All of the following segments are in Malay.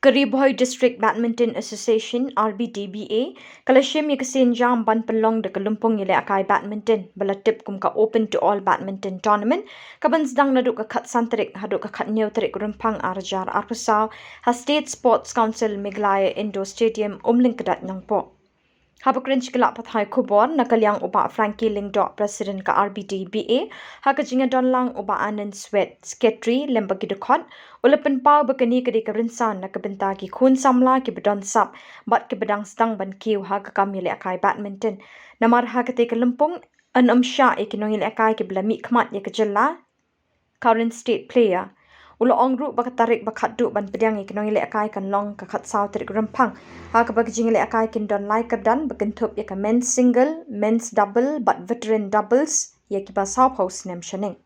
Khuborjylla District Badminton Association Rbdb kalashim yakasinjam ban Pynlong de kalumpong yele akai badminton balatip kum ka open to all badminton tournament kaban sedang naduk ka khat santarik haduk ka khat neutrik rumpang arjar arpusau ha State Sports Council Meghalaya Indoor Stadium umlingkadat Nongpoh. Habukrench kelak pathai Khubor nakalyang uba Frankie Lingdok President ka Rbdb hakajinga donlang uba Anand Sweat Secretary lembagi dekot ulapan pau bekani kedi kerinsan nakabenta ki khun Samla ki bedon sap bat ki bedang stang ban kiu ha ka kamile akai badminton namar ha kete kelempung an amsha ikinongile akai ki blami khmat ya Khuborjylla current state player ulo ongru bakatarik bakaddu ban pediang ikinongile akai kan long ka khat sau tarik rempang ha ka bagijingile akai kin don lai kadan bakentup ya ka men's single men's double but veteran doubles ya ki ba sau post nem shaning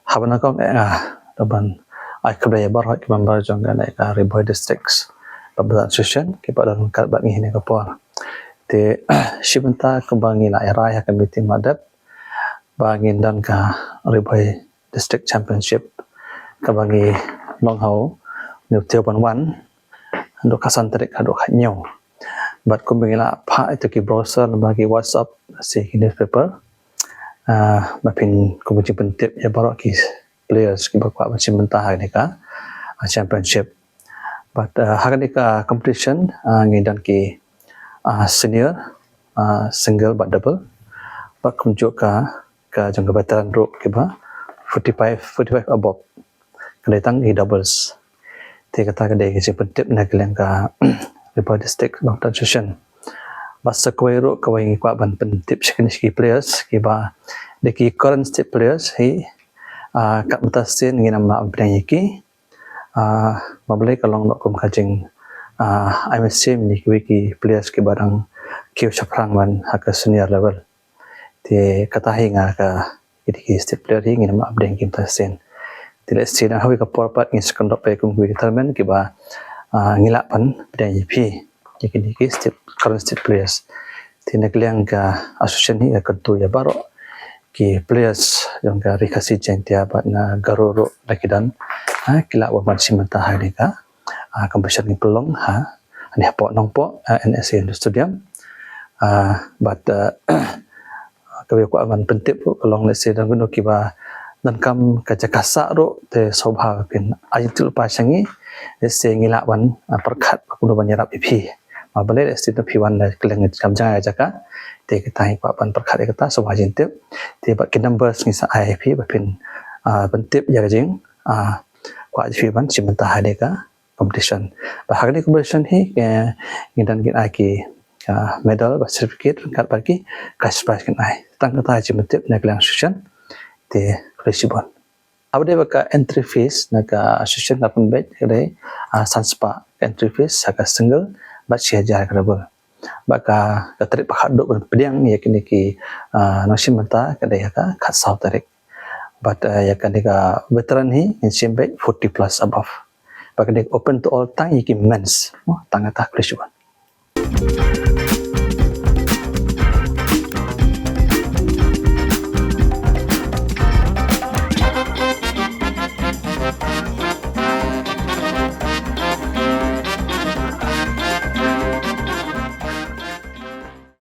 habana ko taban ai khabra bar ha ki member jong ga ka Rbdb districts babban association ki pada kat bat ni ka por te shibanta ka bangi la era ya ka meeting madap bangin dan ka Rbdb district championship ka bangi Nongpoh new 1 ando kasan tarik ado khanyo bat ko bingila pha itu ki browser bagi WhatsApp si newspaper mapin ko buji pentip ya barok ki players ki bakwa macam mentah ni ka championship but hari ka competition ngidan ki senior single but double bat kunjuk ka jangka veteran ro ki ba 45 above kadai tang doubles te kata kadai ki pentip na keleng ka Rbdb district long transition basa kwero kawai kwa ban pentip sekini players ki ba deki current state players hi kat mutasin ngina ma ampeng ki mablai kalong nok kum kajing IMC ni ki players ki barang ki chaprang ban ha ka senior level te kata hinga ka deki state player hi ngina ma ampeng ki mutasin tidak sina hawi ka porpat ngi sekondok pe kum ki determine ki ba ngilapan PDIP jadi ki state current state players tina kliang ka association ni ka tu ya baro ki players yang ka rikasi jentia ba na garoro lakidan kila wa man simanta hari ka competition ni Pynlong ani hapo Nongpoh NSA stadium but kawe ko aman pentip ko long lese dan guno ki ba dan kam kaca kasak ro te sobha pin ajitul pasangi se ngilawan perkhat kuno banyarap ipi mabale esti te piwan da keleng kamjang aja ka te kita hi papan perkhat kata sobha jintip te ba kin numbers ni sa IP ba pin pentip ya jing kwa ji ban simenta hade ka competition ba hagni competition hi ngidan gin aki medal ba certificate kat bagi cash prize kan ai tang kata ji mentip na kelang association te Khubor. Abde baka entry fees naga association na pembet kade sanspa entry fees saka single bat 1000 kadabel. Baka katrik pakhat duk pediang yakini ki nosim menta kade ka khat sau tarik. But yakani ka veteran hi in 40 plus above. Baka open to all time yaki men's tangata Khubor.